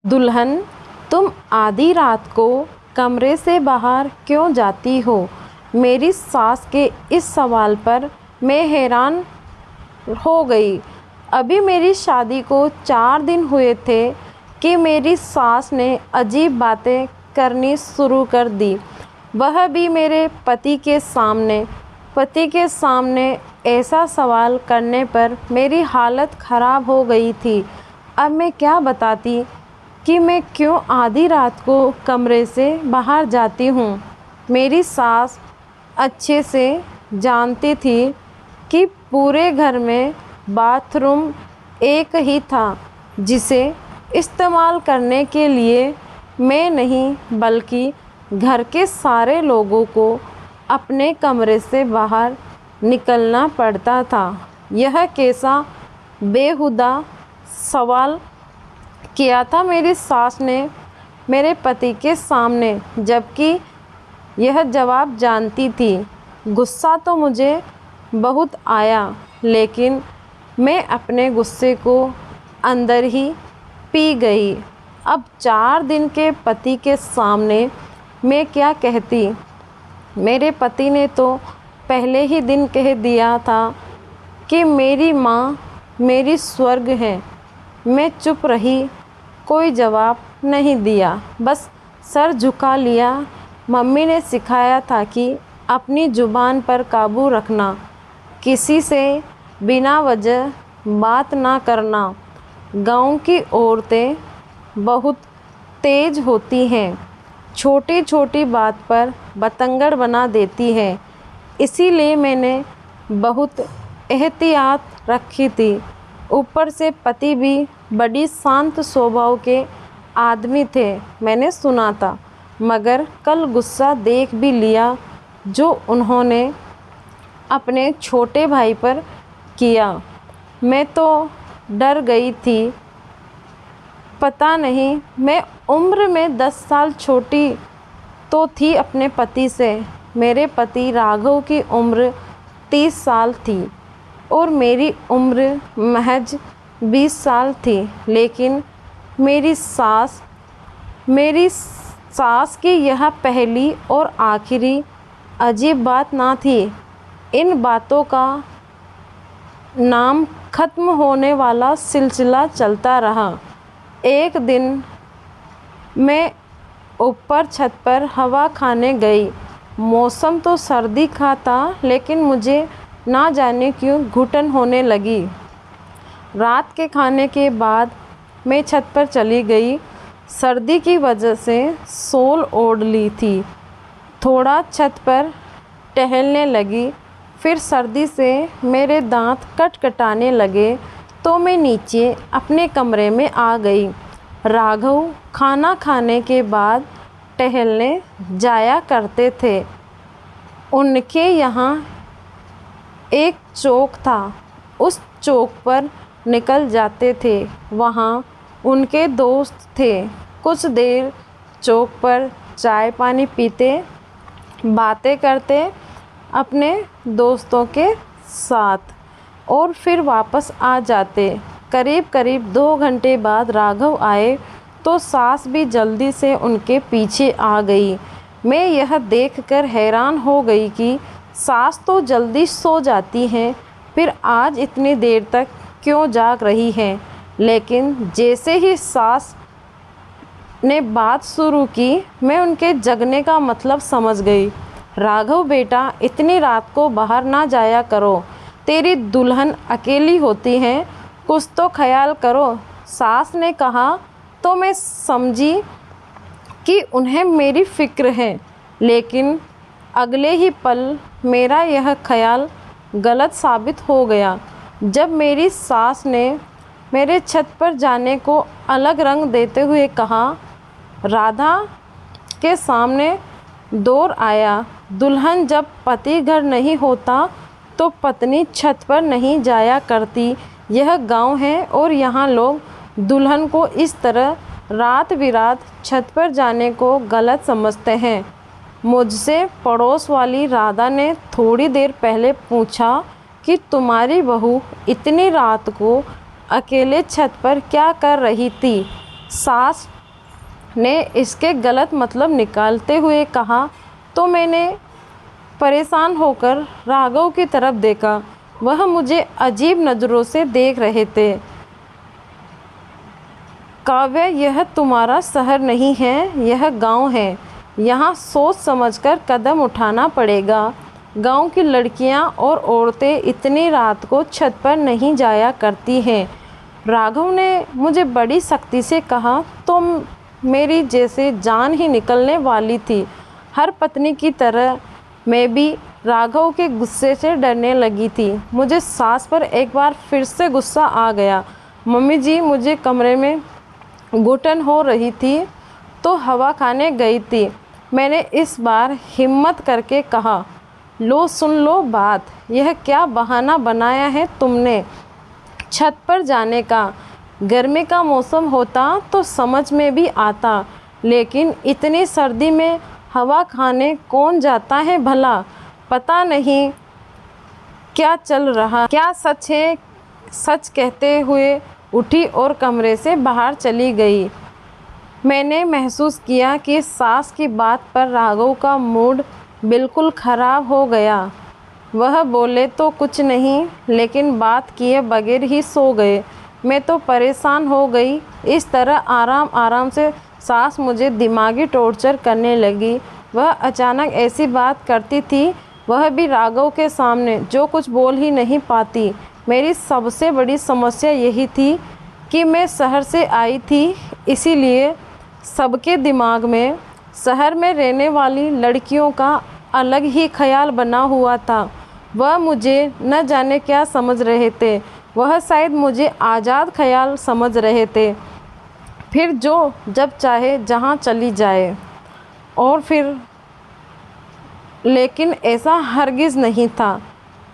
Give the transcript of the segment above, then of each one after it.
दुल्हन, तुम आधी रात को कमरे से बाहर क्यों जाती हो? मेरी सास के इस सवाल पर मैं हैरान हो गई। अभी मेरी शादी को 4 दिन हुए थे कि मेरी सास ने अजीब बातें करनी शुरू कर दी, वह भी मेरे पति के सामने। पति के सामने ऐसा सवाल करने पर मेरी हालत ख़राब हो गई थी। अब मैं क्या बताती कि मैं क्यों आधी रात को कमरे से बाहर जाती हूँ। मेरी सास अच्छे से जानती थी कि पूरे घर में बाथरूम एक ही था, जिसे इस्तेमाल करने के लिए मैं नहीं बल्कि घर के सारे लोगों को अपने कमरे से बाहर निकलना पड़ता था। यह कैसा बेहुदा सवाल किया था मेरी सास ने मेरे पति के सामने, जबकि यह जवाब जानती थी। गुस्सा तो मुझे बहुत आया, लेकिन मैं अपने गुस्से को अंदर ही पी गई। अब 4 दिन के पति के सामने मैं क्या कहती? मेरे पति ने तो पहले ही दिन कह दिया था कि मेरी माँ मेरी स्वर्ग है। मैं चुप रही, कोई जवाब नहीं दिया, बस सर झुका लिया। मम्मी ने सिखाया था कि अपनी ज़ुबान पर काबू रखना, किसी से बिना वजह बात ना करना। गांव की औरतें बहुत तेज होती हैं, छोटी छोटी बात पर बतंगड़ बना देती है। इसीलिए मैंने बहुत एहतियात रखी थी। ऊपर से पति भी बड़ी शांत स्वभाव के आदमी थे, मैंने सुना था। मगर कल गुस्सा देख भी लिया जो उन्होंने अपने छोटे भाई पर किया। मैं तो डर गई थी। पता नहीं, मैं उम्र में 10 साल छोटी तो थी अपने पति से। मेरे पति राघव की उम्र 30 साल थी और मेरी उम्र महज 20 साल थी। लेकिन मेरी सास की यह पहली और आखिरी अजीब बात ना थी। इन बातों का नाम ख़त्म होने वाला सिलसिला चलता रहा। एक दिन मैं ऊपर छत पर हवा खाने गई। मौसम तो सर्दी का था, लेकिन मुझे ना जाने क्यों घुटन होने लगी। रात के खाने के बाद मैं छत पर चली गई। सर्दी की वजह से शॉल ओढ़ ली थी। थोड़ा छत पर टहलने लगी, फिर सर्दी से मेरे दांत कटकटाने लगे तो मैं नीचे अपने कमरे में आ गई। राघव खाना खाने के बाद टहलने जाया करते थे। उनके यहाँ एक चौक था, उस चौक पर निकल जाते थे। वहाँ उनके दोस्त थे। कुछ देर चौक पर चाय पानी पीते, बातें करते अपने दोस्तों के साथ और फिर वापस आ जाते। करीब करीब 2 घंटे बाद राघव आए तो सास भी जल्दी से उनके पीछे आ गई। मैं यह देखकर हैरान हो गई कि सास तो जल्दी सो जाती हैं, फिर आज इतनी देर तक क्यों जाग रही हैं। लेकिन जैसे ही सास ने बात शुरू की, मैं उनके जगने का मतलब समझ गई। राघव बेटा, इतनी रात को बाहर ना जाया करो। तेरी दुल्हन अकेली होती हैं, कुछ तो ख्याल करो। सास ने कहा तो मैं समझी कि उन्हें मेरी फ़िक्र है, लेकिन अगले ही पल मेरा यह ख्याल गलत साबित हो गया जब मेरी सास ने मेरे छत पर जाने को अलग रंग देते हुए कहा। राधा के सामने दौर आया। दुल्हन जब पति घर नहीं होता तो पत्नी छत पर नहीं जाया करती। यह गांव है और यहाँ लोग दुल्हन को इस तरह रात बिरात छत पर जाने को गलत समझते हैं। मुझसे पड़ोस वाली राधा ने थोड़ी देर पहले पूछा कि तुम्हारी बहू इतनी रात को अकेले छत पर क्या कर रही थी। सास ने इसके गलत मतलब निकालते हुए कहा तो मैंने परेशान होकर राघव की तरफ देखा। वह मुझे अजीब नज़रों से देख रहे थे। काव्य, यह तुम्हारा शहर नहीं है, यह गांव है। यहाँ सोच समझकर कदम उठाना पड़ेगा। गांव की लड़कियां और औरतें इतनी रात को छत पर नहीं जाया करती हैं। राघव ने मुझे बड़ी सख्ती से कहा तो मेरी जैसे जान ही निकलने वाली थी। हर पत्नी की तरह मैं भी राघव के गुस्से से डरने लगी थी। मुझे सास पर एक बार फिर से गुस्सा आ गया। मम्मी जी मुझे कमरे में घुटन हो रही थी तो हवा खाने गई थी। मैंने इस बार हिम्मत करके कहा, लो सुन लो बात। यह क्या बहाना बनाया है तुमने छत पर जाने का? गर्मी का मौसम होता तो समझ में भी आता, लेकिन इतनी सर्दी में हवा खाने कौन जाता है भला? पता नहीं क्या चल रहा, क्या सच है? सच कहते हुए उठी और कमरे से बाहर चली गई। मैंने महसूस किया कि सास की बात पर राघव का मूड बिल्कुल ख़राब हो गया। वह बोले तो कुछ नहीं, लेकिन बात किए बगैर ही सो गए। मैं तो परेशान हो गई। इस तरह आराम आराम से सास मुझे दिमागी टॉर्चर करने लगी। वह अचानक ऐसी बात करती थी, वह भी राघव के सामने, जो कुछ बोल ही नहीं पाती। मेरी सबसे बड़ी समस्या यही थी कि मैं शहर से आई थी, इसीलिए सबके दिमाग में शहर में रहने वाली लड़कियों का अलग ही ख्याल बना हुआ था। वह मुझे न जाने क्या समझ रहे थे। वह शायद मुझे आज़ाद ख्याल समझ रहे थे, फिर जो जब चाहे जहाँ चली जाए। और फिर लेकिन ऐसा हरगिज़ नहीं था।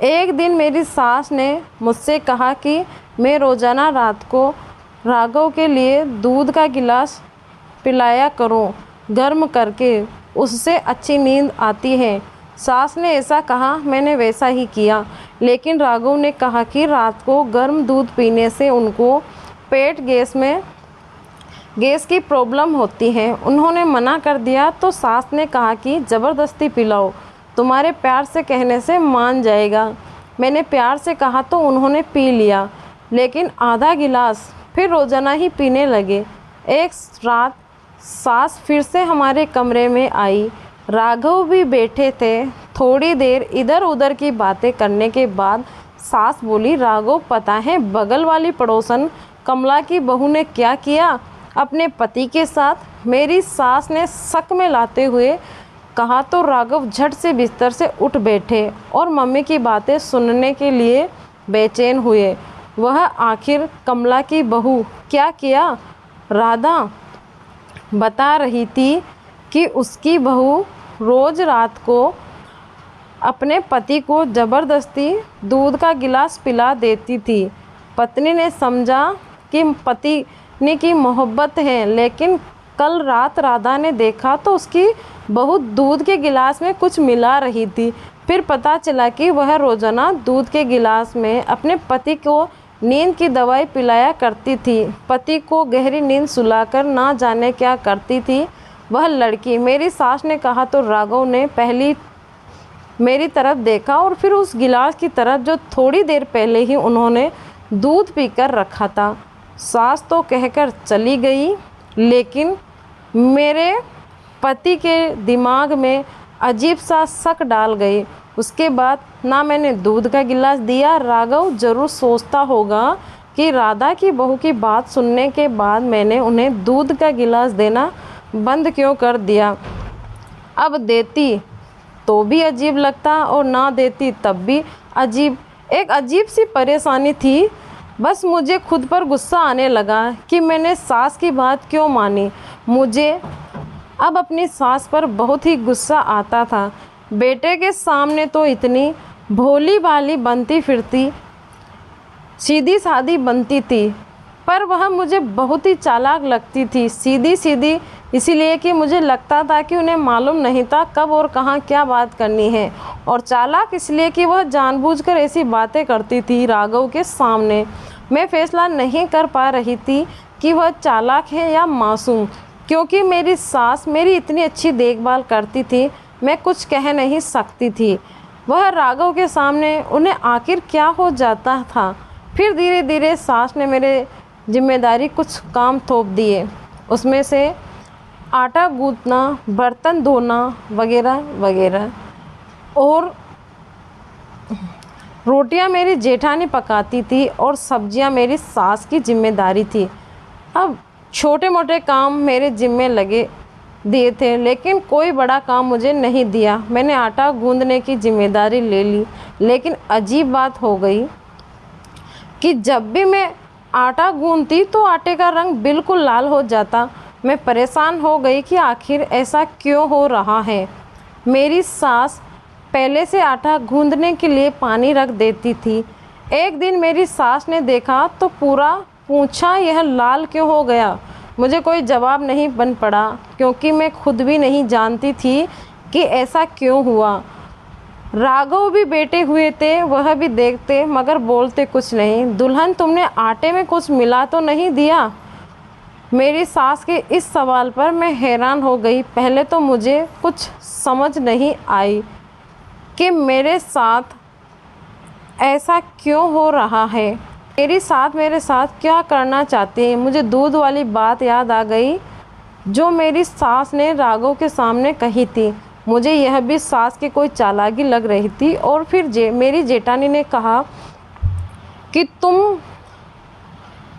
एक दिन मेरी सास ने मुझसे कहा कि मैं रोज़ाना रात को राघव के लिए दूध का गिलास पिलाया करूं, गर्म करके, उससे अच्छी नींद आती है। सास ने ऐसा कहा, मैंने वैसा ही किया। लेकिन राघव ने कहा कि रात को गर्म दूध पीने से उनको पेट गैस की प्रॉब्लम होती है। उन्होंने मना कर दिया तो सास ने कहा कि ज़बरदस्ती पिलाओ, तुम्हारे प्यार से कहने से मान जाएगा। मैंने प्यार से कहा तो उन्होंने पी लिया, लेकिन आधा गिलास, फिर रोज़ाना ही पीने लगे। एक रात सास फिर से हमारे कमरे में आई। राघव भी बैठे थे। थोड़ी देर इधर उधर की बातें करने के बाद सास बोली, राघव, पता है बगल वाली पड़ोसन कमला की बहू ने क्या किया अपने पति के साथ? मेरी सास ने शक में लाते हुए कहा तो राघव झट से बिस्तर से उठ बैठे और मम्मी की बातें सुनने के लिए बेचैन हुए। वह आखिर कमला की बहू क्या किया? राधा बता रही थी कि उसकी बहू रोज़ रात को अपने पति को ज़बरदस्ती दूध का गिलास पिला देती थी। पत्नी ने समझा कि पत्नी की मोहब्बत है, लेकिन कल रात राधा ने देखा तो उसकी बहू दूध के गिलास में कुछ मिला रही थी। फिर पता चला कि वह रोज़ाना दूध के गिलास में अपने पति को नींद की दवाई पिलाया करती थी। पति को गहरी नींद सुलाकर ना जाने क्या करती थी वह लड़की। मेरी सास ने कहा तो राघव ने पहली मेरी तरफ देखा और फिर उस गिलास की तरफ जो थोड़ी देर पहले ही उन्होंने दूध पीकर रखा था। सास तो कहकर चली गई, लेकिन मेरे पति के दिमाग में अजीब सा शक डाल गई। उसके बाद ना मैंने दूध का गिलास दिया। राघव ज़रूर सोचता होगा कि राधा की बहू की बात सुनने के बाद मैंने उन्हें दूध का गिलास देना बंद क्यों कर दिया। अब देती तो भी अजीब लगता और ना देती तब भी एक अजीब सी परेशानी थी। बस मुझे खुद पर गुस्सा आने लगा कि मैंने सास की बात क्यों मानी। मुझे अब अपनी सास पर बहुत ही गुस्सा आता था। बेटे के सामने तो इतनी भोली भाली बनती फिरती, सीधी सादी बनती थी, पर वह मुझे बहुत ही चालाक लगती थी। सीधी सीधी इसीलिए कि मुझे लगता था कि उन्हें मालूम नहीं था कब और कहाँ क्या बात करनी है, और चालाक इसलिए कि वह जानबूझकर ऐसी बातें करती थी राघव के सामने। मैं फैसला नहीं कर पा रही थी कि वह चालाक है या मासूम, क्योंकि मेरी सास मेरी इतनी अच्छी देखभाल करती थी, मैं कुछ कह नहीं सकती थी। वह राघव के सामने उन्हें आखिर क्या हो जाता था। फिर धीरे धीरे सास ने मेरे जिम्मेदारी कुछ काम थोप दिए, उसमें से आटा गूंथना, बर्तन धोना वगैरह वगैरह। और रोटियां मेरी जेठानी पकाती थी और सब्जियां मेरी सास की जिम्मेदारी थी। अब छोटे मोटे काम मेरे जिम्मे लगे दिए थे, लेकिन कोई बड़ा काम मुझे नहीं दिया। मैंने आटा गूंदने की जिम्मेदारी ले ली, लेकिन अजीब बात हो गई कि जब भी मैं आटा गूंथती तो आटे का रंग बिल्कुल लाल हो जाता। मैं परेशान हो गई कि आखिर ऐसा क्यों हो रहा है। मेरी सास पहले से आटा गूंदने के लिए पानी रख देती थी। एक दिन मेरी सास ने देखा तो पूछा, यह लाल क्यों हो गया। मुझे कोई जवाब नहीं बन पड़ा, क्योंकि मैं खुद भी नहीं जानती थी कि ऐसा क्यों हुआ। राघव भी बैठे हुए थे, वह भी देखते मगर बोलते कुछ नहीं। दुल्हन, तुमने आटे में कुछ मिला तो नहीं दिया? मेरी सास के इस सवाल पर मैं हैरान हो गई। पहले तो मुझे कुछ समझ नहीं आई कि मेरे साथ ऐसा क्यों हो रहा है। मेरे साथ क्या करना चाहती है। मुझे दूध वाली बात याद आ गई जो मेरी सास ने राघव के सामने कही थी। मुझे यह भी सास की कोई चालाकी लग रही थी। और फिर मेरी जेठानी ने कहा कि तुम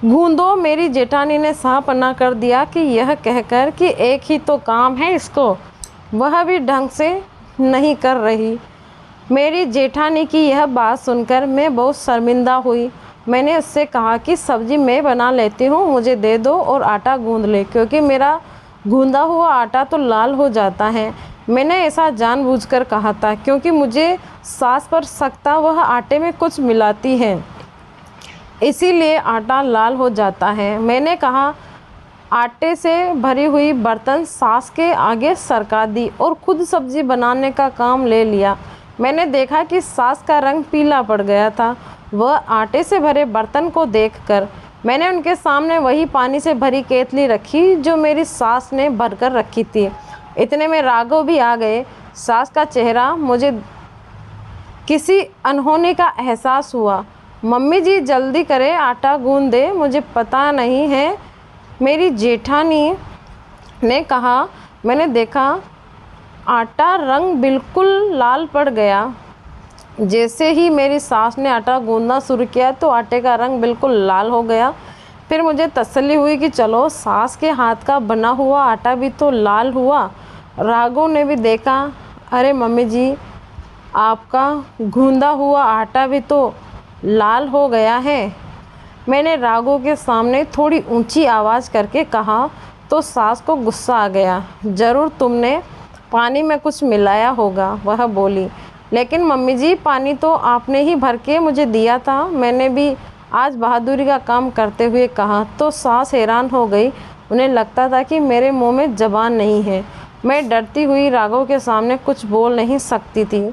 गूंदो। मेरी जेठानी ने साफ मना कर दिया कि यह कहकर कि एक ही तो काम है इसको, वह भी ढंग से नहीं कर रही। मेरी जेठानी की यह बात सुनकर मैं बहुत शर्मिंदा हुई। मैंने उससे कहा कि सब्जी मैं बना लेती हूँ, मुझे दे दो और आटा गूंद ले, क्योंकि मेरा गूंदा हुआ आटा तो लाल हो जाता है। मैंने ऐसा जानबूझकर कहा था, क्योंकि मुझे सास पर शक था, वह आटे में कुछ मिलाती है, इसीलिए आटा लाल हो जाता है। मैंने कहा, आटे से भरी हुई बर्तन सास के आगे सरका दी और खुद सब्जी बनाने का काम ले लिया। मैंने देखा कि सास का रंग पीला पड़ गया था। वह आटे से भरे बर्तन को देखकर मैंने उनके सामने वही पानी से भरी केतली रखी जो मेरी सास ने भरकर रखी थी। इतने में राघव भी आ गए। सास का चेहरा मुझे किसी अनहोनी का एहसास हुआ। मम्मी जी जल्दी करें, आटा गूंद दे, मुझे पता नहीं है, मेरी जेठानी ने कहा। मैंने देखा आटा रंग बिल्कुल लाल पड़ गया। जैसे ही मेरी सास ने आटा गूंदना शुरू किया तो आटे का रंग बिल्कुल लाल हो गया। फिर मुझे तसल्ली हुई कि चलो, सास के हाथ का बना हुआ आटा भी तो लाल हुआ। राघव ने भी देखा, अरे मम्मी जी, आपका गूंदा हुआ आटा भी तो लाल हो गया है। मैंने राघव के सामने थोड़ी ऊंची आवाज़ करके कहा तो सास को गुस्सा आ गया। ज़रूर तुमने पानी में कुछ मिलाया होगा, वह बोली। लेकिन मम्मी जी, पानी तो आपने ही भर के मुझे दिया था, मैंने भी आज बहादुरी का काम करते हुए कहा। तो सास हैरान हो गई। उन्हें लगता था कि मेरे मुंह में ज़बान नहीं है। मैं डरती हुई राघव के सामने कुछ बोल नहीं सकती थी।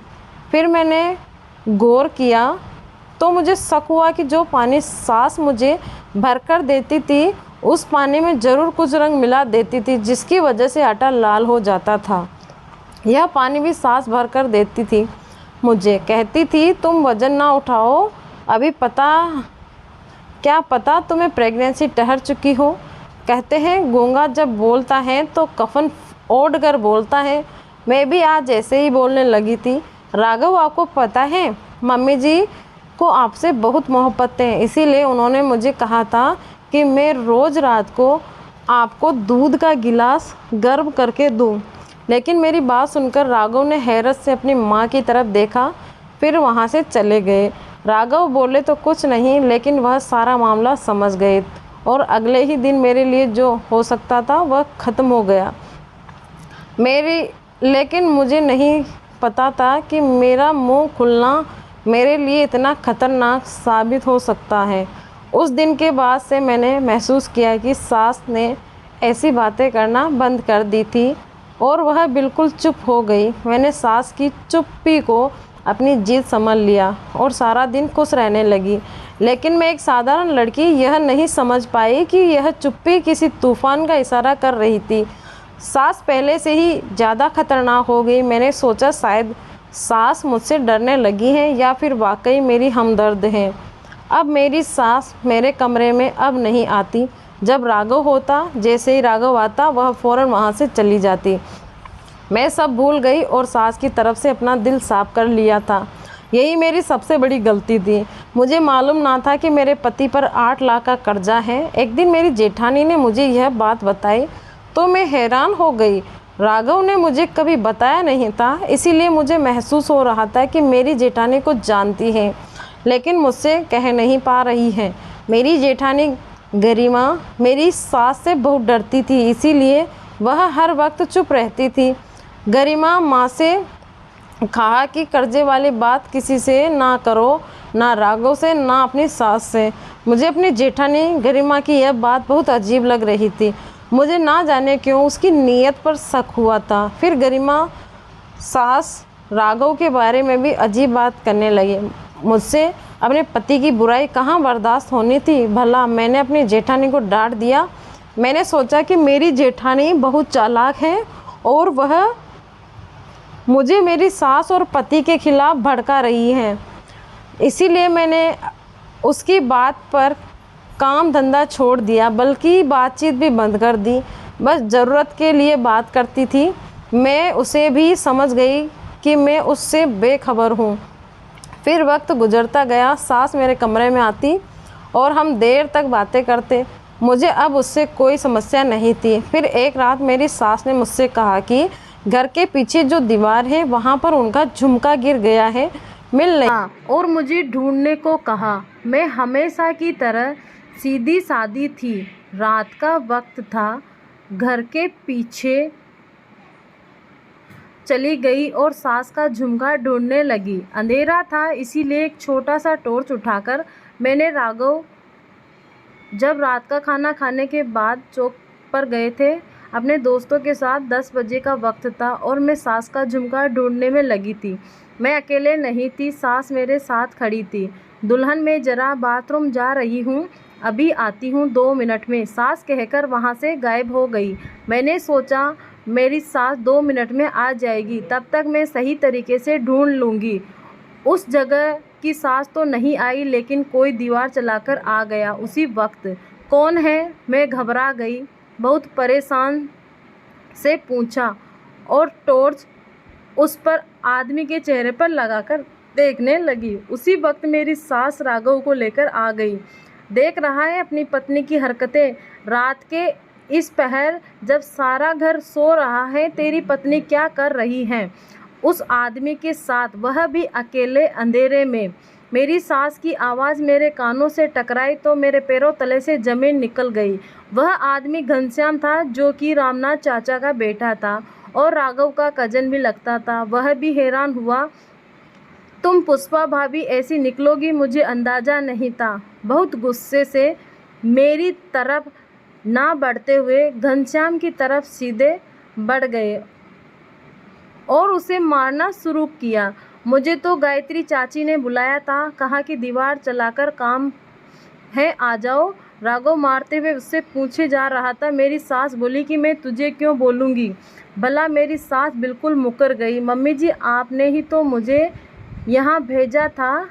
फिर मैंने गौर किया तो मुझे शक हुआ कि जो पानी सास मुझे भरकर देती थी उस पानी में ज़रूर कुछ रंग मिला देती थी, जिसकी वजह से आटा लाल हो जाता था। यह पानी भी सास भर कर देती थी मुझे, कहती थी तुम वज़न ना उठाओ, अभी क्या पता तुम्हें प्रेगनेंसी ठहर चुकी हो। कहते हैं गूंगा जब बोलता है तो कफन ओढ़ कर बोलता है। मैं भी आज ऐसे ही बोलने लगी थी। राघव, आपको पता है मम्मी जी को आपसे बहुत मोहब्बत है, इसीलिए उन्होंने मुझे कहा था कि मैं रोज़ रात को आपको दूध का गिलास गर्म करके दूं। लेकिन मेरी बात सुनकर राघव ने हैरत से अपनी माँ की तरफ देखा, फिर वहाँ से चले गए। राघव बोले तो कुछ नहीं, लेकिन वह सारा मामला समझ गए और अगले ही दिन मेरे लिए जो हो सकता था वह ख़त्म हो गया। लेकिन मुझे नहीं पता था कि मेरा मुंह खुलना मेरे लिए इतना ख़तरनाक साबित हो सकता है। उस दिन के बाद से मैंने महसूस किया कि सास ने ऐसी बातें करना बंद कर दी थी और वह बिल्कुल चुप हो गई। मैंने सास की चुप्पी को अपनी जीत समझ लिया और सारा दिन खुश रहने लगी। लेकिन मैं एक साधारण लड़की यह नहीं समझ पाई कि यह चुप्पी किसी तूफान का इशारा कर रही थी। सास पहले से ही ज़्यादा खतरनाक हो गई। मैंने सोचा शायद सास मुझसे डरने लगी है या फिर वाकई मेरी हमदर्द है। अब मेरी सास मेरे कमरे में अब नहीं आती। जब राघव होता, जैसे ही राघव आता वह फ़ौरन वहाँ से चली जाती। मैं सब भूल गई और सास की तरफ से अपना दिल साफ कर लिया था। यही मेरी सबसे बड़ी गलती थी। मुझे मालूम ना था कि मेरे पति पर 8 लाख का कर्जा है। एक दिन मेरी जेठानी ने मुझे यह बात बताई तो मैं हैरान हो गई। राघव ने मुझे कभी बताया नहीं था, इसीलिए मुझे महसूस हो रहा था कि मेरी जेठानी कुछ जानती है लेकिन मुझसे कह नहीं पा रही है। मेरी जेठानी गरिमा मेरी सास से बहुत डरती थी, इसीलिए वह हर वक्त चुप रहती थी। गरिमा माँ से कहा कि कर्जे वाली बात किसी से ना करो, ना राघव से, ना अपनी सास से। मुझे अपनी जेठानी गरिमा की यह बात बहुत अजीब लग रही थी। मुझे ना जाने क्यों उसकी नीयत पर शक हुआ था। फिर गरिमा सास राघव के बारे में भी अजीब बात करने लगी। मुझसे अपने पति की बुराई कहाँ बर्दाश्त होनी थी। भला मैंने अपनी जेठानी को डांट दिया। मैंने सोचा कि मेरी जेठानी बहुत चालाक है और वह मुझे मेरी सास और पति के खिलाफ भड़का रही है। इसीलिए मैंने उसकी बात पर काम धंधा छोड़ दिया, बल्कि बातचीत भी बंद कर दी। बस ज़रूरत के लिए बात करती थी। मैं उसे भी समझ गई कि मैं उससे बेखबर हूँ। फिर वक्त गुजरता गया। सास मेरे कमरे में आती और हम देर तक बातें करते। मुझे अब उससे कोई समस्या नहीं थी। फिर एक रात मेरी सास ने मुझसे कहा कि घर के पीछे जो दीवार है वहाँ पर उनका झुमका गिर गया है, मिल नहीं, और मुझे ढूंढने को कहा। मैं हमेशा की तरह सीधी सादी थी। रात का वक्त था। घर के पीछे चली गई और सास का झुमका ढूंढने लगी। अंधेरा था, इसीलिए एक छोटा सा टॉर्च उठाकर मैंने राघव जब रात का खाना खाने के बाद चौक पर गए थे अपने दोस्तों के साथ, 10 बजे का वक्त था और मैं सास का झुमका ढूंढने में लगी थी। मैं अकेले नहीं थी, सास मेरे साथ खड़ी थी। दुल्हन, मैं जरा बाथरूम जा रही हूँ, अभी आती हूँ 2 मिनट में, सास कहकर वहाँ से गायब हो गई। मैंने सोचा मेरी सास 2 मिनट में आ जाएगी, तब तक मैं सही तरीके से ढूंढ लूँगी। उस जगह की सास तो नहीं आई, लेकिन कोई दीवार चलाकर आ गया उसी वक्त। कौन है? मैं घबरा गई, बहुत परेशान से पूछा और टॉर्च उस पर आदमी के चेहरे पर लगाकर देखने लगी। उसी वक्त मेरी सास राघव को लेकर आ गई। देख रहा है अपनी पत्नी की हरकतें। रात के इस पहर जब सारा घर सो रहा है, तेरी पत्नी क्या कर रही है उस आदमी के साथ, वह भी अकेले अंधेरे में। मेरी सास की आवाज़ मेरे कानों से टकराई तो मेरे पैरों तले से ज़मीन निकल गई। वह आदमी घनश्याम था, जो कि रामनाथ चाचा का बेटा था और राघव का कजन भी लगता था। वह भी हैरान हुआ। तुम पुष्पा भाभी ऐसी निकलोगी, मुझे अंदाज़ा नहीं था। बहुत गुस्से से मेरी तरफ ना बढ़ते हुए घनश्याम की तरफ सीधे बढ़ गए और उसे मारना शुरू किया। मुझे तो गायत्री चाची ने बुलाया था, कहा कि दीवार चलाकर काम है, आ जाओ। राघव मारते हुए उससे पूछे जा रहा था। मेरी सास बोली कि मैं तुझे क्यों बोलूँगी। भला मेरी सास बिल्कुल मुकर गई। मम्मी जी, आपने ही तो मुझे यहाँ भेजा था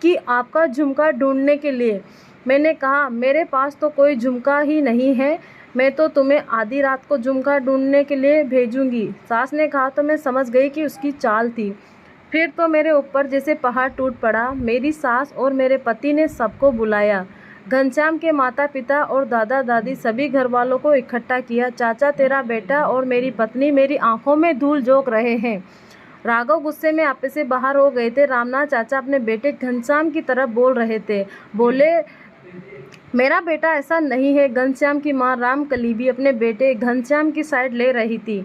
कि आपका झुमका ढूंढने के लिए। मैंने कहा मेरे पास तो कोई झुमका ही नहीं है, मैं तो तुम्हें आधी रात को झुमका ढूंढने के लिए भेजूंगी। सास ने कहा तो मैं समझ गई कि उसकी चाल थी। फिर तो मेरे ऊपर जैसे पहाड़ टूट पड़ा। मेरी सास और मेरे पति ने सबको बुलाया। घनश्याम के माता पिता और दादा दादी सभी घर वालों को इकट्ठा किया। चाचा, तेरा बेटा और मेरी पत्नी मेरी आंखों में धूल झोंक रहे हैं। राघव गुस्से में आपे से बाहर हो गए थे। रामनाथ चाचा अपने बेटे घनश्याम की तरफ बोल रहे थे। बोले, मेरा बेटा ऐसा नहीं है। घनश्याम की मां रामकली भी अपने बेटे घनश्याम की साइड ले रही थी।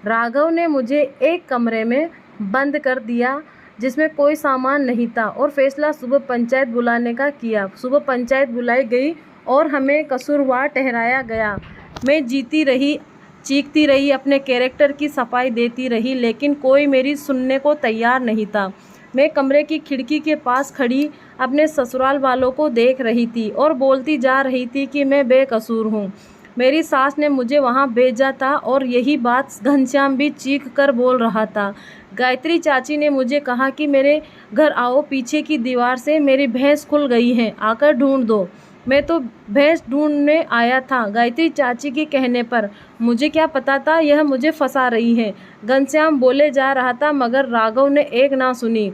राघव ने मुझे एक कमरे में बंद कर दिया जिसमें कोई सामान नहीं था और फैसला सुबह पंचायत बुलाने का किया। सुबह पंचायत बुलाई गई और हमें कसूरवार ठहराया गया। मैं जीती रही, चीखती रही, अपने कैरेक्टर की सफाई देती रही, लेकिन कोई मेरी सुनने को तैयार नहीं था। मैं कमरे की खिड़की के पास खड़ी अपने ससुराल वालों को देख रही थी और बोलती जा रही थी कि मैं बेकसूर हूँ। मेरी सास ने मुझे वहाँ भेजा था और यही बात घनश्याम भी चीख कर बोल रहा था। गायत्री चाची ने मुझे कहा कि मेरे घर आओ, पीछे की दीवार से मेरी भैंस खुल गई है, आकर ढूंढ दो। मैं तो भैंस ढूंढने आया था गायत्री चाची के कहने पर। मुझे क्या पता था यह मुझे फंसा रही है। घनश्याम बोले जा रहा था मगर राघव ने एक ना सुनी।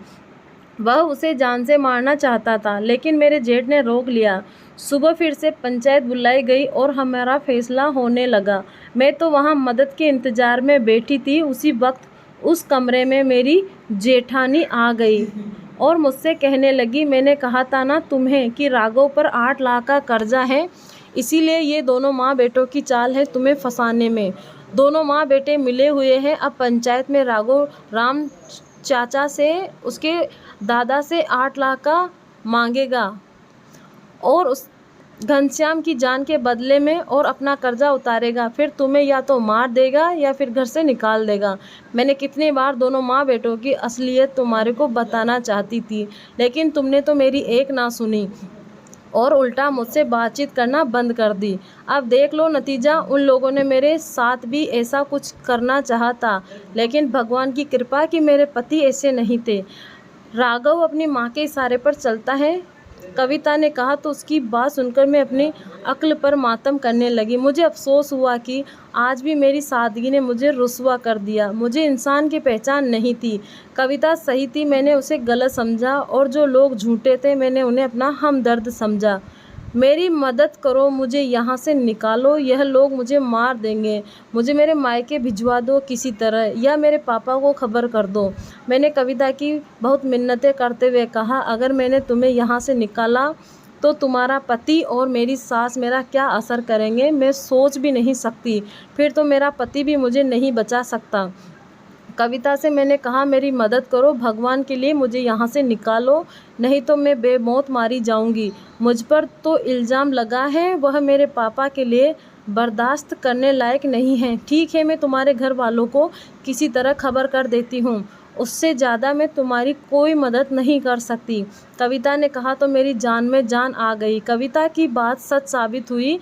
वह उसे जान से मारना चाहता था लेकिन मेरे जेठ ने रोक लिया। सुबह फिर से पंचायत बुलाई गई और हमारा फैसला होने लगा। मैं तो वहाँ मदद के इंतजार में बैठी थी। उसी वक्त उस कमरे में मेरी जेठानी आ गई और मुझसे कहने लगी, मैंने कहा था ना तुम्हें कि राघव पर 8 लाख का कर्जा है, इसीलिए ये दोनों माँ बेटों की चाल है तुम्हें फंसाने में। दोनों माँ बेटे मिले हुए हैं। अब पंचायत में राघव राम चाचा से, उसके दादा से 8 लाख का मांगेगा और उस घनश्याम की जान के बदले में और अपना कर्जा उतारेगा। फिर तुम्हें या तो मार देगा या फिर घर से निकाल देगा। मैंने कितनी बार दोनों माँ बेटों की असलियत तुम्हारे को बताना चाहती थी लेकिन तुमने तो मेरी एक ना सुनी और उल्टा मुझसे बातचीत करना बंद कर दी। अब देख लो नतीजा। उन लोगों ने मेरे साथ भी ऐसा कुछ करना चाहा था लेकिन भगवान की कृपा कि मेरे पति ऐसे नहीं थे। राघव अपनी माँ के इशारे पर चलता है, कविता ने कहा तो उसकी बात सुनकर मैं अपनी अक्ल पर मातम करने लगी। मुझे अफसोस हुआ कि आज भी मेरी सादगी ने मुझे रुस्वा कर दिया। मुझे इंसान की पहचान नहीं थी। कविता सही थी, मैंने उसे गलत समझा और जो लोग झूठे थे मैंने उन्हें अपना हमदर्द समझा। मेरी मदद करो, मुझे यहाँ से निकालो, यह लोग मुझे मार देंगे। मुझे मेरे मायके भिजवा दो किसी तरह या मेरे पापा को खबर कर दो। मैंने कविता की बहुत मिन्नतें करते हुए कहा, अगर मैंने तुम्हें यहाँ से निकाला तो तुम्हारा पति और मेरी सास मेरा क्या असर करेंगे मैं सोच भी नहीं सकती। फिर तो मेरा पति भी मुझे नहीं बचा सकता। कविता से मैंने कहा, मेरी मदद करो, भगवान के लिए मुझे यहाँ से निकालो, नहीं तो मैं बेमौत मारी जाऊँगी। मुझ पर तो इल्ज़ाम लगा है वह मेरे पापा के लिए बर्दाश्त करने लायक नहीं है। ठीक है, मैं तुम्हारे घर वालों को किसी तरह खबर कर देती हूँ, उससे ज़्यादा मैं तुम्हारी कोई मदद नहीं कर सकती। कविता ने कहा तो मेरी जान में जान आ गई। कविता की बात सच साबित हुई।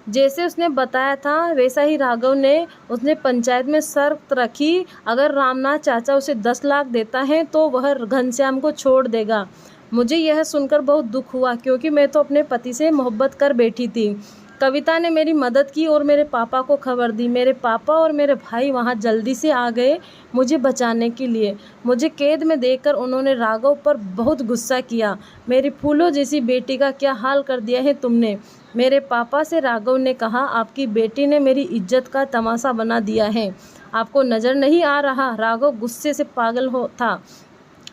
जैसे उसने बताया था वैसा ही राघव ने उसने पंचायत में शर्त रखी, अगर रामनाथ चाचा उसे 10 लाख देता है तो वह घनश्याम को छोड़ देगा। मुझे यह सुनकर बहुत दुख हुआ क्योंकि मैं तो अपने पति से मोहब्बत कर बैठी थी। कविता ने मेरी मदद की और मेरे पापा को खबर दी। मेरे पापा और मेरे भाई वहाँ जल्दी से आ गए मुझे बचाने के लिए। मुझे कैद में देखकर उन्होंने राघव पर बहुत गुस्सा किया। मेरी फूलों जैसी बेटी का क्या हाल कर दिया है तुमने। मेरे पापा से राघव ने कहा, आपकी बेटी ने मेरी इज्जत का तमाशा बना दिया है, आपको नज़र नहीं आ रहा। राघव गुस्से से पागल था।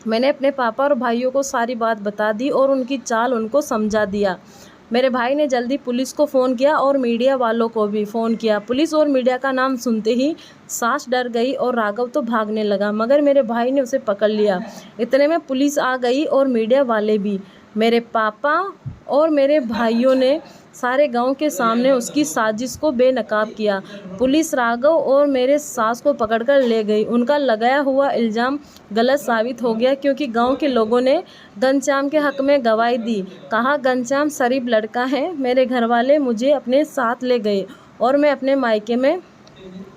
मैंने अपने पापा और भाइयों को सारी बात बता दी और उनकी चाल उनको समझा दिया। मेरे भाई ने जल्दी पुलिस को फ़ोन किया और मीडिया वालों को भी फ़ोन किया। पुलिस और मीडिया का नाम सुनते ही सास डर गई और राघव तो भागने लगा मगर मेरे भाई ने उसे पकड़ लिया। इतने में पुलिस आ गई और मीडिया वाले भी। मेरे पापा और मेरे भाइयों ने सारे गांव के सामने उसकी साजिश को बेनकाब किया। पुलिस राघव और मेरे सास को पकड़कर ले गई। उनका लगाया हुआ इल्ज़ाम गलत साबित हो गया क्योंकि गांव के लोगों ने घनश्याम के हक में गवाही दी। कहा घनश्याम शरीफ लड़का है। मेरे घर वाले मुझे अपने साथ ले गए और मैं अपने मायके में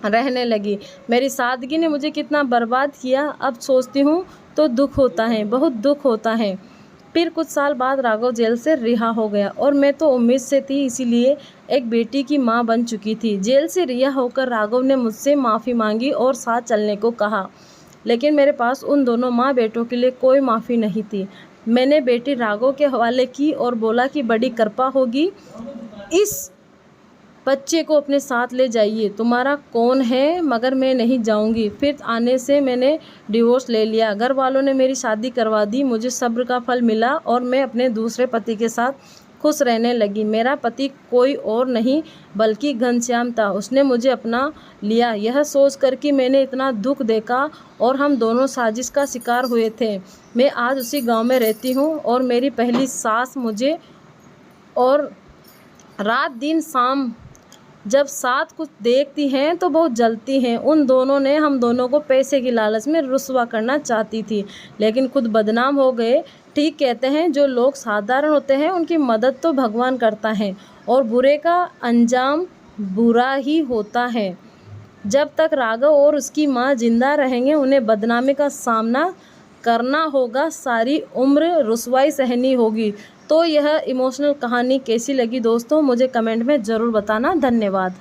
रहने लगी। मेरी सादगी ने मुझे कितना बर्बाद किया, अब सोचती हूँ तो दुख होता है, बहुत दुख होता है। फिर कुछ साल बाद राघव जेल से रिहा हो गया और मैं तो उम्मीद से थी, इसीलिए एक बेटी की माँ बन चुकी थी। जेल से रिहा होकर राघव ने मुझसे माफ़ी मांगी और साथ चलने को कहा, लेकिन मेरे पास उन दोनों माँ बेटों के लिए कोई माफ़ी नहीं थी। मैंने बेटी राघव के हवाले की और बोला कि बड़ी कृपा होगी, इस बच्चे को अपने साथ ले जाइए, तुम्हारा कौन है मगर मैं नहीं जाऊंगी। फिर आने से मैंने डिवोर्स ले लिया। घर वालों ने मेरी शादी करवा दी। मुझे सब्र का फल मिला और मैं अपने दूसरे पति के साथ खुश रहने लगी। मेरा पति कोई और नहीं बल्कि घनश्याम था। उसने मुझे अपना लिया। यह सोच कर कि मैंने इतना दुख देखा और हम दोनों साजिश का शिकार हुए थे। मैं आज उसी गाँव में रहती हूँ और मेरी पहली सास मुझे और रात दिन शाम जब साथ कुछ देखती हैं तो बहुत जलती हैं। उन दोनों ने हम दोनों को पैसे की लालच में रुस्वा करना चाहती थी, लेकिन खुद बदनाम हो गए। ठीक कहते हैं, जो लोग साधारण होते हैं उनकी मदद तो भगवान करता है, और बुरे का अंजाम बुरा ही होता है। जब तक राघव और उसकी माँ जिंदा रहेंगे उन्हें बदनामी का सामना करना होगा, सारी उम्र रुसवाई सहनी होगी। तो यह इमोशनल कहानी कैसी लगी दोस्तों, मुझे कमेंट में ज़रूर बताना। धन्यवाद।